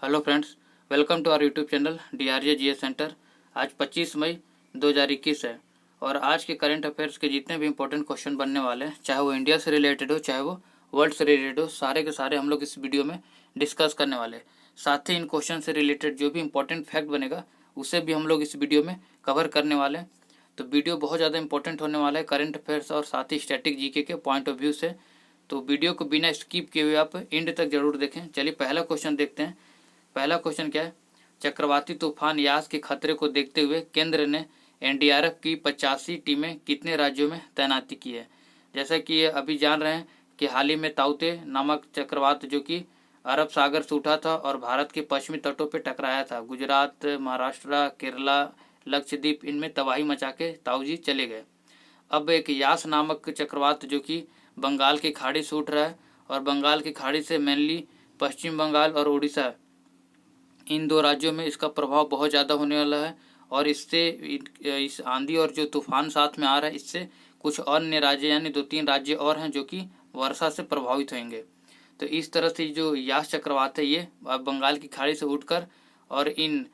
Hello friends, welcome to our YouTube channel DRJ GS centre. आज 25 मई 2021 है और आज के करंट अफेयर्स के जितने भी इंपॉर्टेंट क्वेश्चन बनने वाले हैं, चाहे वो इंडिया से रिलेटेड हो चाहे वो वर्ल्ड से रिलेटेड हो, सारे के सारे हम लोग इस वीडियो में डिस्कस करने वाले हैं। साथ ही इन क्वेश्चन से रिलेटेड जो भी इंपॉर्टेंट फैक्ट बनेगा उसे भी हम लोग इस वीडियो में कवर करने वाले हैं। तो वीडियो बहुत ज़्यादा इंपॉर्टेंट होने वाला है करंट अफेयर्स और साथ ही स्टैटिक जीके के पॉइंट ऑफ व्यू से। तो वीडियो को बिना स्किप किए हुए आप एंड तक जरूर देखें। चलिए पहला क्वेश्चन देखते हैं। पहला क्वेश्चन क्या है? चक्रवाती तूफान यास के खतरे को देखते हुए केंद्र ने NDRF की 85 टीमें कितने राज्यों में तैनाती की है? जैसा कि ये अभी जान रहे हैं कि हाल ही में ताउते नामक चक्रवात जो कि अरब सागर से उठा था और भारत के पश्चिमी तटों पर टकराया था। गुजरात, महाराष्ट्र, केरला, लक्षद्वीप इनमें तबाही मचा के ताऊजी चले गए। अब एक यास नामक चक्रवात जो कि बंगाल की खाड़ी से उठ रहा है और बंगाल की खाड़ी से मेनली पश्चिम बंगाल और उड़ीसा, इन दो राज्यों में इसका प्रभाव बहुत ज़्यादा होने वाला है। और इससे इस आंधी और जो तूफान साथ में आ रहा है, इससे कुछ अन्य राज्य यानी 2-3 राज्य और हैं जो कि वर्षा से प्रभावित होंगे। तो इस तरह से जो यास चक्रवात है ये बंगाल की खाड़ी से उठकर और इन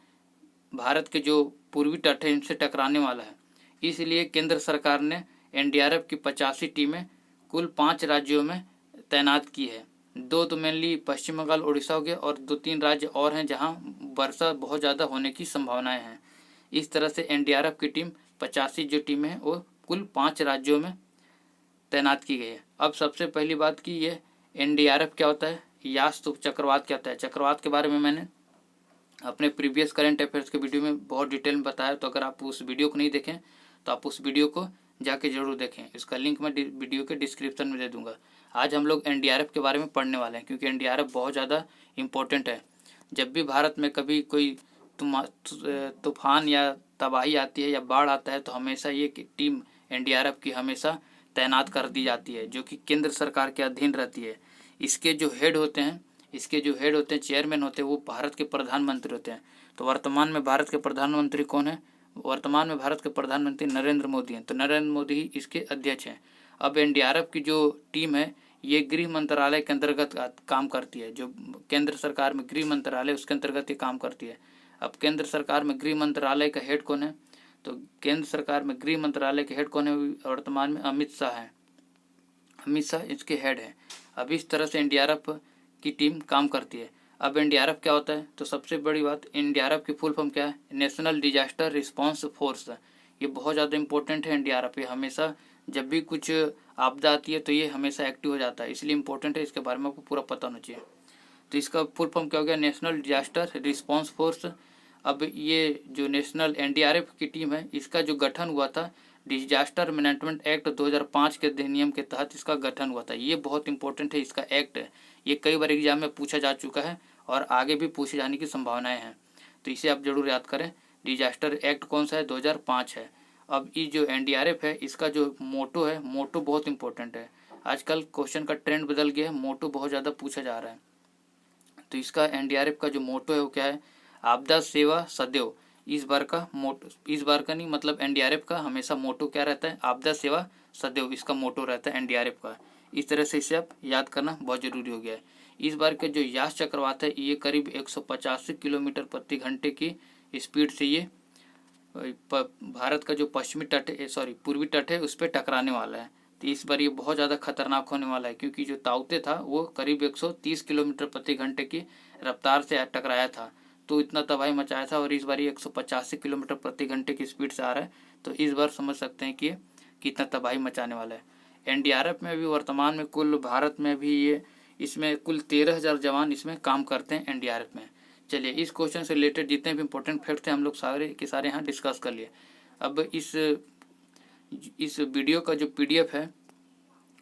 भारत के जो पूर्वी तट है इनसे टकराने वाला है। इसलिए केंद्र सरकार ने NDRF की 85 टीमें कुल 5 राज्यों में तैनात की है। 2 तो मेनली पश्चिम बंगाल उड़ीसा हो गया और 2-3 राज्य और हैं जहां वर्षा बहुत ज़्यादा होने की संभावनाएं हैं। इस तरह से NDRF की टीम 85 जो टीमें हैं वो कुल 5 राज्यों में तैनात की गई है। अब सबसे पहली बात की ये NDRF क्या होता है, यास चक्रवात क्या होता है। चक्रवात के बारे में मैंने अपने प्रीवियस करंट अफेयर्स के वीडियो में बहुत डिटेल में बताया, तो अगर आप उस वीडियो को नहीं देखें तो आप उस वीडियो को जाके जरूर देखें। इसका लिंक मैं वीडियो के डिस्क्रिप्शन में दे दूंगा। आज हम लोग NDRF के बारे में पढ़ने वाले हैं क्योंकि NDRF बहुत ज़्यादा इम्पोर्टेंट है। जब भी भारत में कभी कोई तूफान या तबाही आती है या बाढ़ आता है तो हमेशा ये टीम NDRF की हमेशा तैनात कर दी जाती है, जो कि केंद्र सरकार के अधीन रहती है। इसके जो हेड होते हैं चेयरमैन होते हैं, वो भारत के प्रधानमंत्री होते हैं। तो वर्तमान में भारत के प्रधानमंत्री कौन है? वर्तमान में भारत के प्रधानमंत्री नरेंद्र मोदी हैं। तो नरेंद्र मोदी ही इसके अध्यक्ष हैं। अब NDRF की जो टीम है ये गृह मंत्रालय के अंतर्गत काम करती है। जो केंद्र सरकार में गृह मंत्रालय उसके अंतर्गत ये काम करती है। अब केंद्र सरकार में गृह मंत्रालय का हेड कौन है? तो केंद्र सरकार में गृह मंत्रालय के हेड कौन है? वर्तमान में अमित शाह है। अमित शाह इसके हेड है। अब इस तरह से NDRF की टीम काम करती है। अब NDRF क्या होता है? तो सबसे बड़ी बात, NDRF की फुल फॉर्म क्या है? National disaster response force. ये बहुत ज़्यादा इंपॉर्टेंट है। NDRF ये हमेशा जब भी कुछ आपदा आती है तो ये हमेशा एक्टिव हो जाता है, इसलिए इंपॉर्टेंट है। इसके बारे में आपको पूरा पता होना चाहिए। तो इसका फुल फॉर्म क्या हो गया? National disaster response force. अब ये जो नेशनल NDRF की टीम है इसका जो गठन हुआ था डिजास्टर मैनेजमेंट एक्ट 2005 के अधिनियम के तहत इसका गठन हुआ था। ये बहुत इंपॉर्टेंट है इसका एक्ट है। ये कई बार एग्जाम में पूछा जा चुका है और आगे भी पूछे जाने की संभावनाएं हैं, तो इसे आप जरूर याद करें। डिजास्टर एक्ट कौन सा है? 2005 है। अब ये जो NDRF है इसका जो मोटो है, मोटो बहुत इंपॉर्टेंट है। आजकल क्वेश्चन का ट्रेंड बदल गया है, मोटो बहुत ज़्यादा पूछा जा रहा है। तो इसका NDRF का जो मोटो है वो क्या है? आपदा सेवा सदैव। इस बार का नहीं, मतलब NDRF का हमेशा मोटो क्या रहता है? आपदा सेवा सदैव, इसका मोटो रहता है NDRF का। इस तरह से इसे आप याद करना बहुत ज़रूरी हो गया है। इस बार का जो यास चक्रवात है ये करीब 185 किलोमीटर प्रति घंटे की स्पीड से ये भारत का जो पूर्वी तट है उस पर टकराने वाला है। तो इस बार ये बहुत ज़्यादा खतरनाक होने वाला है क्योंकि जो ताउते था वो करीब 130 किलोमीटर प्रति घंटे की रफ्तार से टकराया था, तो इतना तबाही मचाया था। और इस बार ये 185 किलोमीटर प्रति घंटे की स्पीड से आ रहा है, तो इस बार समझ सकते हैं कि ये कितना तबाही मचाने वाला है। NDRF में भी वर्तमान में कुल भारत में भी ये इसमें कुल 13,000 जवान इसमें काम करते हैं NDRF में। चलिए इस क्वेश्चन से रिलेटेड जितने भी इंपॉर्टेंट फैक्ट थे हम लोग सारे के सारे यहाँ डिस्कस कर लिए। अब इस वीडियो का जो PDF है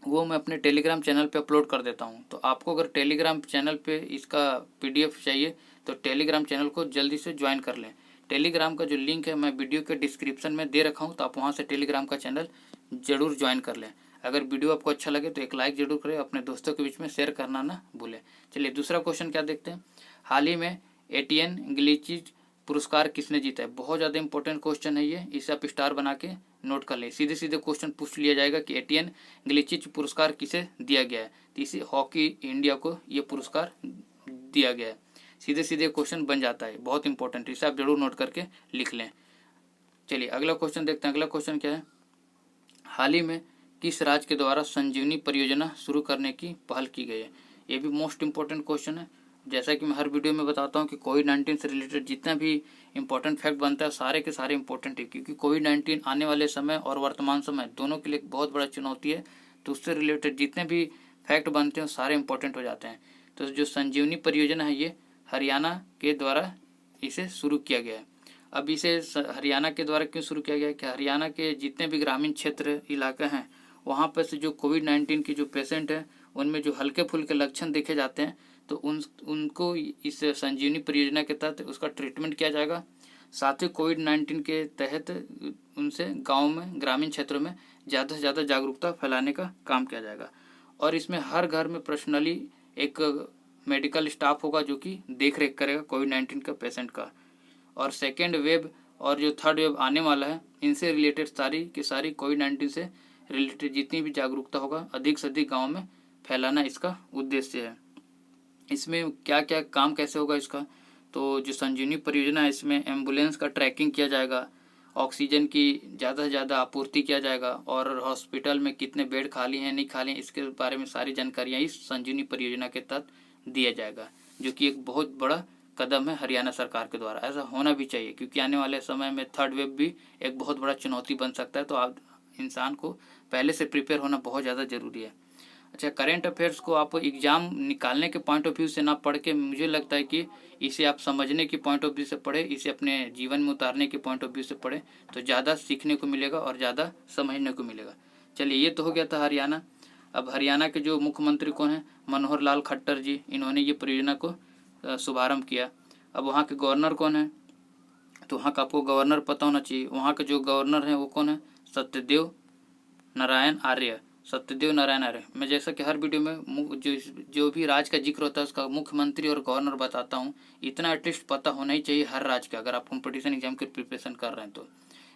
वो मैं अपने टेलीग्राम चैनल पे अपलोड कर देता हूँ। तो आपको अगर टेलीग्राम चैनल पे इसका PDF चाहिए तो टेलीग्राम चैनल को जल्दी से ज्वाइन कर लें। टेलीग्राम का जो लिंक है मैं वीडियो के डिस्क्रिप्शन में दे रखा हूँ, तो आप वहाँ से टेलीग्राम का चैनल जरूर ज्वाइन कर लें। अगर वीडियो आपको अच्छा लगे तो एक लाइक जरूर करें, अपने दोस्तों के बीच में शेयर करना ना भूलें। चलिए दूसरा क्वेश्चन क्या देखते हैं। हाल ही में एटियन ग्लिचिज पुरस्कार किसने जीता है? बहुत ज़्यादा इंपॉर्टेंट क्वेश्चन है ये, इसे आप स्टार बना के नोट कर लें। सीधे सीधे क्वेश्चन पूछ लिया जाएगा कि एटियन ग्लिचिज पुरस्कार किसे दिया गया है। तो इसे हॉकी इंडिया को ये पुरस्कार दिया गया है। सीधे सीधे क्वेश्चन बन जाता है, बहुत इंपॉर्टेंट, इसे आप जरूर नोट करके लिख लें। चलिए अगला क्वेश्चन देखते हैं। अगला क्वेश्चन क्या है, हाल ही में किस राज्य के द्वारा संजीवनी परियोजना शुरू करने की पहल की गई है। ये भी मोस्ट इंपॉर्टेंट क्वेश्चन है। जैसा कि मैं हर वीडियो में बताता हूँ कि कोविड-19 से रिलेटेड जितना भी इंपॉर्टेंट फैक्ट बनता है सारे के सारे इंपॉर्टेंट है, क्योंकि कोविड-19 आने वाले समय और वर्तमान समय दोनों के लिए एक बहुत बड़ा चुनौती है। तो उससे रिलेटेड जितने भी फैक्ट बनते हैं सारे इंपॉर्टेंट हो जाते हैं। तो जो संजीवनी परियोजना है ये हरियाणा के द्वारा इसे शुरू किया गया है। अब इसे हरियाणा के द्वारा क्यों शुरू किया गया है कि हरियाणा के जितने भी ग्रामीण क्षेत्र इलाके हैं वहाँ पर से जो कोविड-19 की जो पेशेंट है उनमें जो हल्के फुल्के लक्षण देखे जाते हैं तो उनको इस संजीवनी परियोजना के तहत उसका ट्रीटमेंट किया जाएगा। साथ ही कोविड-19 के तहत उनसे गाँव में ग्रामीण क्षेत्रों में ज़्यादा से ज़्यादा जागरूकता फैलाने का काम किया जाएगा। और इसमें हर घर में पर्सनली एक मेडिकल स्टाफ होगा जो कि देख रेख करेगा कोविड-19 का पेशेंट का। और सेकेंड वेव और जो थर्ड वेव आने वाला है इनसे रिलेटेड सारी की सारी कोविड-19 से रिलेटेड जितनी भी जागरूकता होगा अधिक से अधिक गाँव में फैलाना इसका उद्देश्य है। इसमें क्या क्या काम कैसे होगा इसका, तो जो संजीवनी परियोजना है इसमें एम्बुलेंस का ट्रैकिंग किया जाएगा, ऑक्सीजन की ज़्यादा से ज़्यादा आपूर्ति किया जाएगा और हॉस्पिटल में कितने बेड खाली हैं नहीं खाली हैं इसके बारे में सारी जानकारियाँ इस संजीवनी परियोजना के तहत दिया जाएगा, जो कि एक बहुत बड़ा कदम है हरियाणा सरकार के द्वारा। ऐसा होना भी चाहिए क्योंकि आने वाले समय में थर्ड वेव भी एक बहुत बड़ा चुनौती बन सकता है, तो आप इंसान को पहले से प्रिपेयर होना बहुत ज़्यादा ज़रूरी है। अच्छा, करेंट अफेयर्स को आप एग्ज़ाम निकालने के पॉइंट ऑफ व्यू से ना पढ़ के मुझे लगता है कि इसे आप समझने के पॉइंट ऑफ व्यू से पढ़े, इसे अपने जीवन में उतारने के पॉइंट ऑफ व्यू से पढ़े तो ज़्यादा सीखने को मिलेगा और ज़्यादा समझने को मिलेगा। चलिए ये तो हो गया था हरियाणा। अब हरियाणा के जो मुख्यमंत्री कौन है, मनोहर लाल खट्टर जी, इन्होंने ये परियोजना को शुभारम्भ किया। अब वहाँ के गवर्नर कौन है, तो वहाँ का आपको गवर्नर पता होना चाहिए। वहाँ के जो गवर्नर हैं वो कौन है, सत्यदेव नारायण आर्य। सत्यदेव नारायण आर्य। मैं जैसा कि हर वीडियो में जो भी राज्य का जिक्र होता है उसका मुख्यमंत्री और गवर्नर बताता हूँ, इतना एटलीस्ट पता होना ही चाहिए हर राज्य का अगर आप कंपटीशन एग्जाम की प्रिपरेशन कर रहे हैं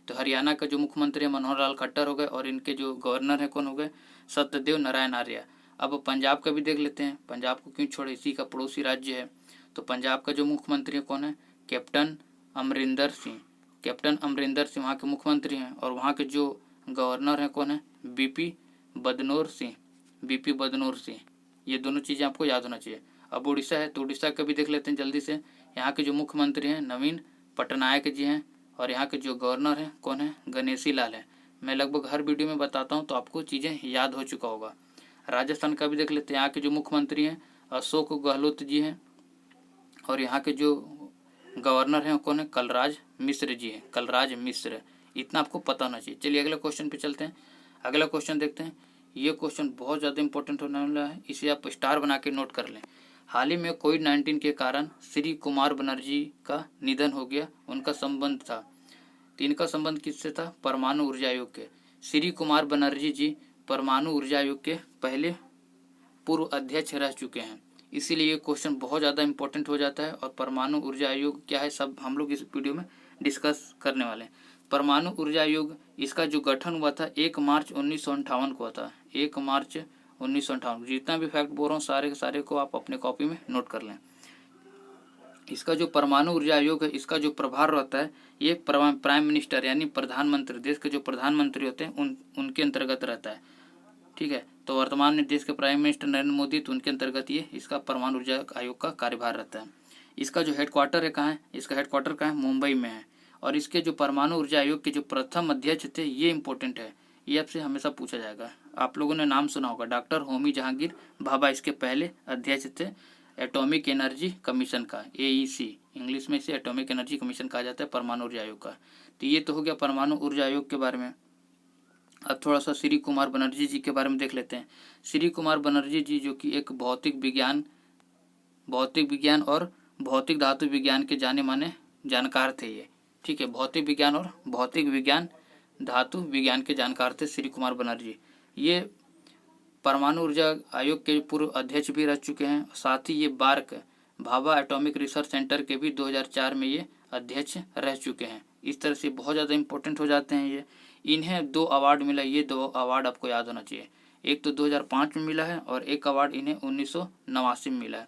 तो हरियाणा का जो मुख्यमंत्री है मनोहर लाल खट्टर हो गए और इनके जो गवर्नर है कौन हो गए, सत्यदेव नारायण आर्य। अब पंजाब का भी देख लेते हैं, पंजाब को क्यों छोड़े, इसी का पड़ोसी राज्य है। तो पंजाब का जो मुख्यमंत्री है कौन है, कैप्टन अमरिंदर सिंह। कैप्टन अमरिंदर सिंह वहाँ के मुख्यमंत्री हैं और वहाँ के जो गवर्नर हैं कौन है, बीपी बदनौर सिंह। बीपी बदनौर सिंह, ये दोनों चीज़ें आपको याद होना चाहिए। अब उड़ीसा है तो उड़ीसा का भी देख लेते हैं जल्दी से। यहाँ के जो मुख्यमंत्री हैं नवीन पटनायक जी हैं और यहाँ के जो गवर्नर हैं कौन है, गणेशी लाल है। मैं लगभग हर वीडियो में बताता हूँ तो आपको चीज़ें याद हो चुका होगा। राजस्थान का भी देख लेते हैं, यहाँ के जो मुख्यमंत्री हैं अशोक गहलोत जी हैं और यहाँ के जो गवर्नर हैं कौन है, कलराज मिश्र जी हैं, कलराज मिश्र। इतना आपको पता होना चाहिए। चलिए अगले क्वेश्चन पे चलते हैं। अगला क्वेश्चन देखते हैं। ये क्वेश्चन बहुत ज़्यादा इंपॉर्टेंट होने वाला है, इसे आप स्टार बना के नोट कर लें। हाल ही में कोविड-19 के कारण श्री कुमार बनर्जी का निधन हो गया, उनका संबंध था, तो इनका संबंध किससे था, परमाणु ऊर्जा आयोग के। श्री कुमार बनर्जी जी परमाणु ऊर्जा आयोग के पहले पूर्व अध्यक्ष रह चुके हैं, इसीलिए ये क्वेश्चन बहुत ज़्यादा इंपॉर्टेंट हो जाता है। और परमाणु ऊर्जा आयोग क्या है सब हम लोग इस वीडियो में डिस्कस करने वाले हैं। परमाणु ऊर्जा आयोग इसका जो गठन हुआ था 1 मार्च 1958 को हुआ था, 1 मार्च 1958। जितना भी फैक्ट बोल रहा हूँ सारे के सारे को आप अपने कॉपी में नोट कर लें। इसका जो परमाणु ऊर्जा आयोग है इसका जो प्रभार रहता है ये प्राइम मिनिस्टर यानी प्रधानमंत्री, देश के जो प्रधानमंत्री होते हैं उनके अंतर्गत रहता है। ठीक है, तो वर्तमान में देश के प्राइम मिनिस्टर नरेंद्र मोदी, तो उनके अंतर्गत ये इसका परमाणु ऊर्जा आयोग का कार्यभार रहता है। इसका जो हेडक्वार्टर है कहाँ है, इसका हेडक्वार्टर कहाँ है, मुंबई में है। और इसके जो परमाणु ऊर्जा आयोग के जो प्रथम अध्यक्ष थे ये इंपॉर्टेंट है, ये आपसे हमेशा पूछा जाएगा। आप लोगों ने नाम सुना होगा, डॉक्टर होमी जहांगीर भाभा इसके पहले अध्यक्ष थे एटॉमिक एनर्जी कमीशन का, AEC इंग्लिश में इसे एटॉमिक एनर्जी कमीशन कहा जाता है परमाणु ऊर्जा आयोग का। तो ये तो हो गया परमाणु ऊर्जा आयोग के बारे में। अब थोड़ा सा श्री कुमार बनर्जी जी के बारे में देख लेते हैं। श्री कुमार बनर्जी जी जो कि एक भौतिक विज्ञान और भौतिक धातु विज्ञान के जाने माने जानकार थे ये। ठीक है, भौतिक विज्ञान धातु विज्ञान के जानकार थे श्री कुमार बनर्जी। ये परमाणु ऊर्जा आयोग के पूर्व अध्यक्ष भी रह चुके हैं। साथ ही ये BARC Bhabha Atomic Research Centre के भी 2004 में ये अध्यक्ष रह चुके हैं। इस तरह से बहुत ज़्यादा इंपॉर्टेंट हो जाते हैं ये। इन्हें 2 अवार्ड मिला, ये 2 अवार्ड आपको याद होना चाहिए। एक तो 2005 में मिला है और एक अवार्ड इन्हें 1989 में मिला है।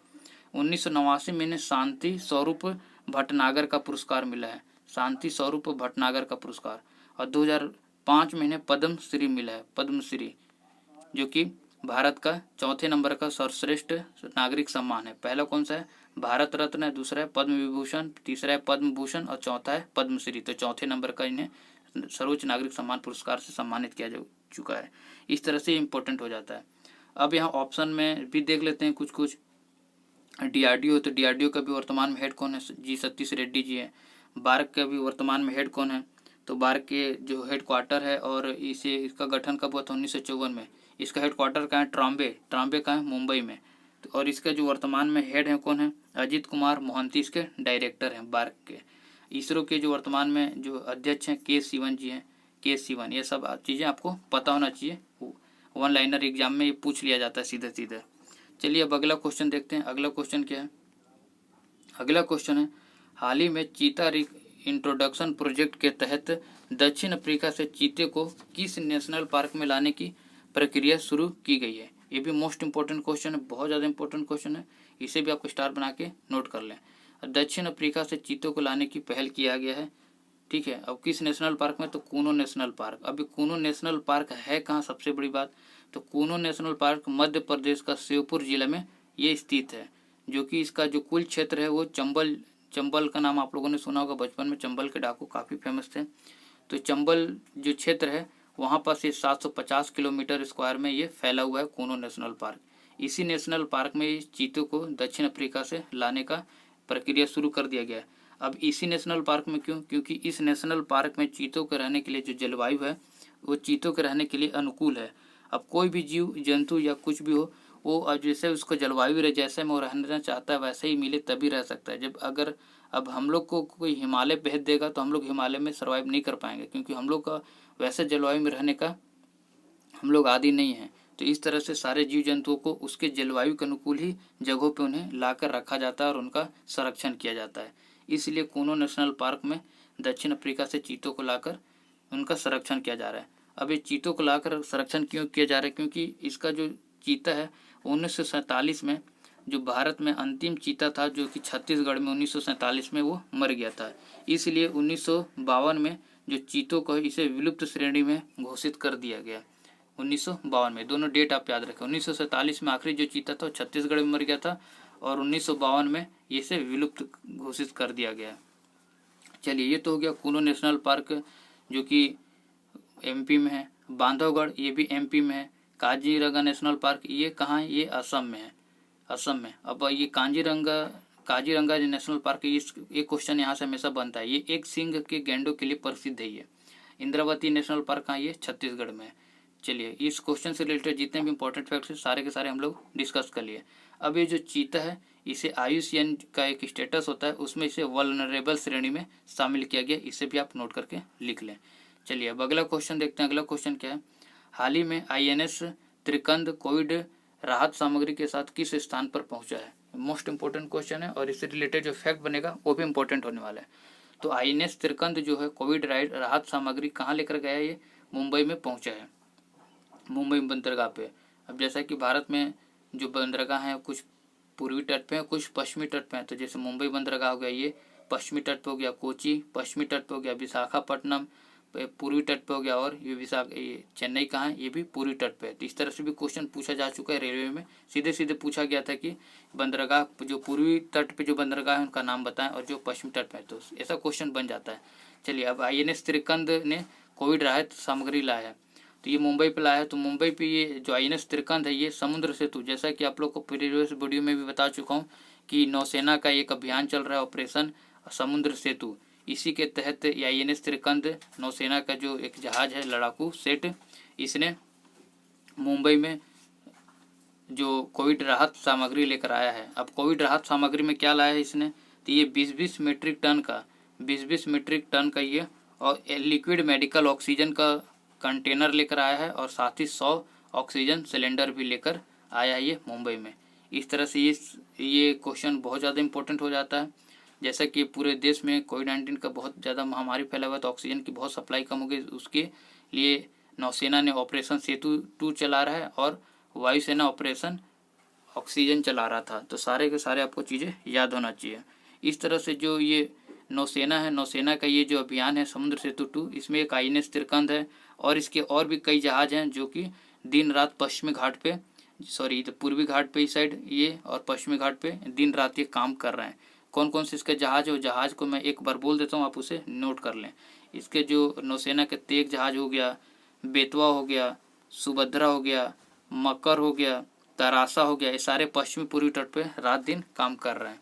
1989 में इन्हें शांति स्वरूप भटनागर का पुरस्कार मिला है, शांति स्वरूप भटनागर का पुरस्कार। और 2005 में इन्हें पद्म श्री मिला है, पद्म श्री, जो कि भारत का चौथे नंबर का सर्वश्रेष्ठ नागरिक सम्मान है। पहला कौन सा है? भारत रत्न है, दूसरा है पद्म विभूषण, तीसरा है पद्म भूषण और चौथा है पद्मश्री। तो चौथे नंबर का इन्हें सर्वोच्च नागरिक सम्मान पुरस्कार से सम्मानित किया जा चुका है। इस तरह से इम्पोर्टेंट हो जाता है। अब यहाँ ऑप्शन में भी देख लेते हैं कुछ कुछ। DRDO, तो DRDO का भी वर्तमान में हेड कौन है? जी सतीश रेड्डी जी है। बार्क का भी वर्तमान में हेड कौन है? तो बार्क के जो हेड क्वार्टर है और इसका गठन कब हुआ था? 1954 में। इसका हेड क्वार्टर कहाँ है? ट्राम्बे का है, मुंबई में। तो और इसका जो वर्तमान में हेड है कौन है? अजीत कुमार मोहंती इसके डायरेक्टर हैं बार्क के। इसरो के जो वर्तमान में जो अध्यक्ष हैं के सिवन जी हैं, के सिवन। ये सब चीज़ें आपको पता होना चाहिए, वन लाइनर एग्जाम में ये पूछ लिया जाता है सीधे सीधे। चलिए अब अगला क्वेश्चन देखते हैं। अगला क्वेश्चन क्या है? अगला क्वेश्चन है, हाल ही में चीता इंट्रोडक्शन प्रोजेक्ट के तहत दक्षिण अफ्रीका से चीते को किस नेशनल पार्क में लाने की प्रक्रिया शुरू की गई है? ये भी मोस्ट इंपॉर्टेंट क्वेश्चन है, बहुत ज़्यादा इंपॉर्टेंट क्वेश्चन है। इसे भी आपको स्टार बना के नोट कर लें। दक्षिण अफ्रीका से चीतों को लाने की पहल किया गया है, ठीक है। अब किस नेशनल पार्क में? तो कूनो नेशनल पार्क। अभी कूनो नेशनल पार्क है कहाँ? सबसे बड़ी बात, तो कूनो नेशनल पार्क मध्य प्रदेश का शिवपुर जिले में ये स्थित है, जो कि इसका जो कुल क्षेत्र है वो चंबल का नाम आप लोगों ने सुना होगा बचपन में। चंबल के डाकू काफ़ी फेमस थे। तो चंबल जो क्षेत्र है वहाँ पर से 750 किलोमीटर स्क्वायर में ये फैला हुआ है कूनो नेशनल पार्क। इसी नेशनल पार्क में चीतों को दक्षिण अफ्रीका से लाने का प्रक्रिया शुरू कर दिया गया है। अब इसी नेशनल पार्क में क्यों? क्योंकि इस नेशनल पार्क में चीतों के रहने के लिए जो जलवायु है वो चीतों के रहने के लिए अनुकूल है। अब कोई भी जीव जंतु या कुछ भी हो, वो अब जैसे उसको जलवायु रहे, जैसे में वो रहना चाहता है वैसे ही मिले तभी रह सकता है। जब अगर अब हम लोग को कोई हिमालय भेज देगा तो हम लोग हिमालय में सर्वाइव नहीं कर पाएंगे, क्योंकि हम लोग का वैसे जलवायु में रहने का हम लोग आदी नहीं हैं। तो इस तरह से सारे जीव जंतुओं को उसके जलवायु के अनुकूल ही जगहों पे उन्हें लाकर रखा जाता है और उनका संरक्षण किया जाता है। इसलिए कूनो नेशनल पार्क में दक्षिण अफ्रीका से चीतों को लाकर उनका संरक्षण किया जा रहा है। अब ये चीतों को लाकर संरक्षण क्यों किया जा रहा है? क्योंकि इसका जो चीता है 1947 में जो भारत में अंतिम चीता था, जो कि छत्तीसगढ़ में 1947 में वो मर गया था। इसलिए 1952 में जो चीतों को इसे विलुप्त श्रेणी में घोषित कर दिया गया। 1952 में, दोनों डेट आप याद रखें। 1947 में आखिरी जो चीता था छत्तीसगढ़ में मर गया था और 1952 में इसे विलुप्त घोषित कर दिया गया। चलिए ये तो हो गया कूनो नेशनल पार्क, जो कि एमपी में है। बांधवगढ़ ये भी एमपी में है। काजीरंगा नेशनल पार्क ये कहाँ है? ये असम में है, असम में। अब ये काजीरंगा नेशनल पार्क, ये क्वेश्चन यहाँ से हमेशा बनता है। ये एक सिंह के गैंडों के लिए प्रसिद्ध है। ये इंद्रावती नेशनल पार्क कहाँ? ये छत्तीसगढ़ में है। चलिए इस क्वेश्चन से रिलेटेड जितने भी इंपॉर्टेंट फैक्ट्स हैं सारे के सारे हम लोग डिस्कस कर लिए। अब ये जो चीता है इसे IUCN का एक स्टेटस होता है, उसमें इसे वल्नरेबल श्रेणी में शामिल किया गया। इसे भी आप नोट करके लिख लें। चलिए अब अगला क्वेश्चन देखते हैं। अगला क्वेश्चन क्या है? हाल ही में INS त्रिकंद कोविड राहत सामग्री के साथ किस स्थान पर पहुंचा है? मोस्ट इंपॉर्टेंट क्वेश्चन है और इससे रिलेटेड जो फैक्ट बनेगा वो भी इंपॉर्टेंट होने वाला है। तो INS त्रिकंद जो है कोविड राहत सामग्री कहाँ लेकर गया है? ये मुंबई में पहुंचा है, मुंबई बंदरगाह पे। अब जैसा कि भारत में जो बंदरगाह हैं कुछ पूर्वी तट पे हैं, कुछ पश्चिमी तट पे हैं। तो जैसे मुंबई बंदरगाह हो गया ये पश्चिमी तट पे हो गया, कोची पश्चिमी तट पे हो गया, विशाखापट्टनम पूर्वी तट पे हो गया, और ये चेन्नई कहाँ है? ये भी पूर्वी तट पे है। तो इस तरह से भी क्वेश्चन पूछा जा चुका है रेलवे में। सीधे सीधे पूछा गया था कि बंदरगाह जो पूर्वी तट पे जो बंदरगाह है उनका नाम बताएं और जो पश्चिमी तट पे है, तो ऐसा क्वेश्चन बन जाता है। चलिए अब INS त्रिकंद ने कोविड राहत सामग्री लाया है, तो ये मुंबई पे लाया है। तो मुंबई पे ये जो INS त्रिकंद है ये समुद्र सेतु, जैसा कि आप लोग को प्रीवियस वीडियो में भी बता चुका हूँ कि नौसेना का एक अभियान चल रहा है ऑपरेशन समुद्र सेतु। इसी के तहत INS त्रिकंद नौसेना का जो एक जहाज है लड़ाकू सेट, इसने मुंबई में जो कोविड राहत सामग्री लेकर आया है। अब कोविड राहत सामग्री में क्या लाया है इसने? तो ये 20-20 मीट्रिक टन का ये और लिक्विड मेडिकल ऑक्सीजन का कंटेनर लेकर आया है, और साथ ही 100 ऑक्सीजन सिलेंडर भी लेकर आया है ये मुंबई में। इस तरह से ये क्वेश्चन बहुत ज़्यादा इंपॉर्टेंट हो जाता है। जैसा कि पूरे देश में कोविड-19 का बहुत ज़्यादा महामारी फैला हुआ है, तो ऑक्सीजन की बहुत सप्लाई कम हो गई। उसके लिए नौसेना ने ऑपरेशन सेतु 2 चला रहा है और वायुसेना ऑपरेशन ऑक्सीजन चला रहा था। तो सारे के सारे आपको चीज़ें याद होना चाहिए। इस तरह से जो ये नौसेना है, नौसेना का ये जो अभियान है समुद्र सेतु 2, इसमें एक INS तिरकंद है और इसके और भी कई जहाज हैं जो कि दिन रात पश्चिमी घाट पे, सॉरी तो पूर्वी घाट पे इस साइड ये और पश्चिमी घाट पे दिन रात ये काम कर रहे हैं। कौन कौन से इसके जहाज है, वो जहाज को मैं एक बार बोल देता हूँ, आप उसे नोट कर लें। इसके जो नौसेना के तेग जहाज हो गया, बेतवा हो गया, सुभद्रा हो गया, मकर हो गया, तरासा हो गया, ये सारे पश्चिमी पूर्वी तट पे रात दिन काम कर रहे हैं।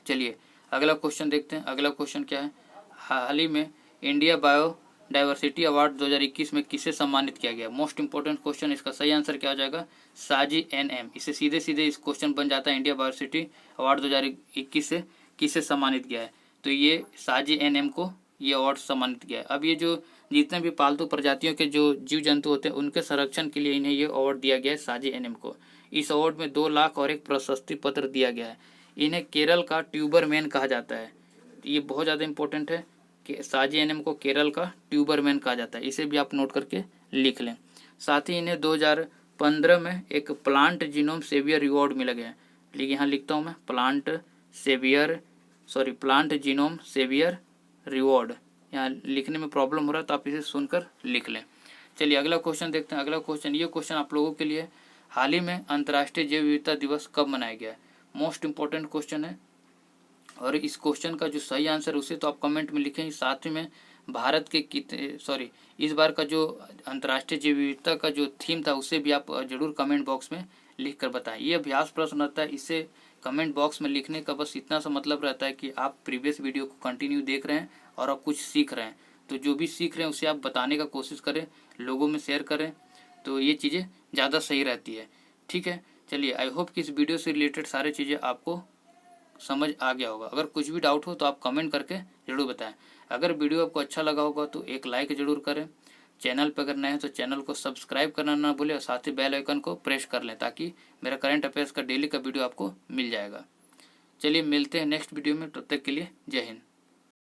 चलिए अगला क्वेश्चन देखते हैं। अगला क्वेश्चन क्या है, हाल ही में इंडिया बायोडाइवर्सिटी अवार्ड 2021 में किसे सम्मानित किया गया। मोस्ट इंपॉर्टेंट क्वेश्चन, इसका सही आंसर क्या हो जाएगा, साजी NM। इससे सीधे सीधे इस क्वेश्चन बन जाता है इंडिया बायोडाइवर्सिटी अवार्ड 2021 से किसे सम्मानित किया है। तो ये साजी NM को ये अवार्ड सम्मानित किया है। अब ये जो जितने भी पालतू प्रजातियों के जो जीव जंतु होते हैं उनके संरक्षण के लिए इन्हें ये अवार्ड दिया गया है, साजी NM को। इस अवार्ड में 2 लाख और एक प्रशस्ति पत्र दिया गया है। इन्हें केरल का ट्यूबरमैन कहा जाता है। ये बहुत ज़्यादा इंपॉर्टेंट है कि साजी NM को केरल का ट्यूबरमैन कहा जाता है, इसे भी आप नोट करके लिख लें। साथ ही इन्हें 2015 में एक प्लांट जीनोम सेवियर रिवॉर्ड मिला गया है। लेकिन यहाँ लिखता हूँ मैं प्लांट जीनोम सेवियर रिवॉर्ड, यहाँ लिखने में प्रॉब्लम हो रहा है तो आप इसे सुनकर लिख लें। चलिए अगला क्वेश्चन देखते हैं। अगला क्वेश्चन, ये क्वेश्चन आप लोगों के लिए, हाल ही में अंतर्राष्ट्रीय जैव विविधता दिवस कब मनाया गया है। मोस्ट इंपॉर्टेंट क्वेश्चन है और इस क्वेश्चन का जो सही आंसर उसे तो आप कमेंट में लिखें। साथ ही में भारत के इस बार का जो अंतर्राष्ट्रीय जैव विविधता का जो थीम था उसे भी आप जरूर कमेंट बॉक्स में लिख कर बताएं। ये अभ्यास प्रश्न रहता है, इसे कमेंट बॉक्स में लिखने का बस इतना सा मतलब रहता है कि आप प्रीवियस वीडियो को कंटिन्यू देख रहे हैं और आप कुछ सीख रहे हैं। तो जो भी सीख रहे हैं उसे आप बताने का कोशिश करें, लोगों में शेयर करें, तो ये चीज़ें ज़्यादा सही रहती है। ठीक है, चलिए आई होप कि इस वीडियो से रिलेटेड सारी चीज़ें आपको समझ आ गया होगा। अगर कुछ भी डाउट हो तो आप कमेंट करके ज़रूर बताएं। अगर वीडियो आपको अच्छा लगा होगा तो एक लाइक ज़रूर करें। चैनल पर अगर नए हैं तो चैनल को सब्सक्राइब करना ना भूलें और साथ ही बेल आइकन को प्रेस कर लें ताकि मेरा करंट अफेयर्स का डेली का वीडियो आपको मिल जाएगा। चलिए मिलते हैं नेक्स्ट वीडियो में, तब तक के लिए जय हिंद।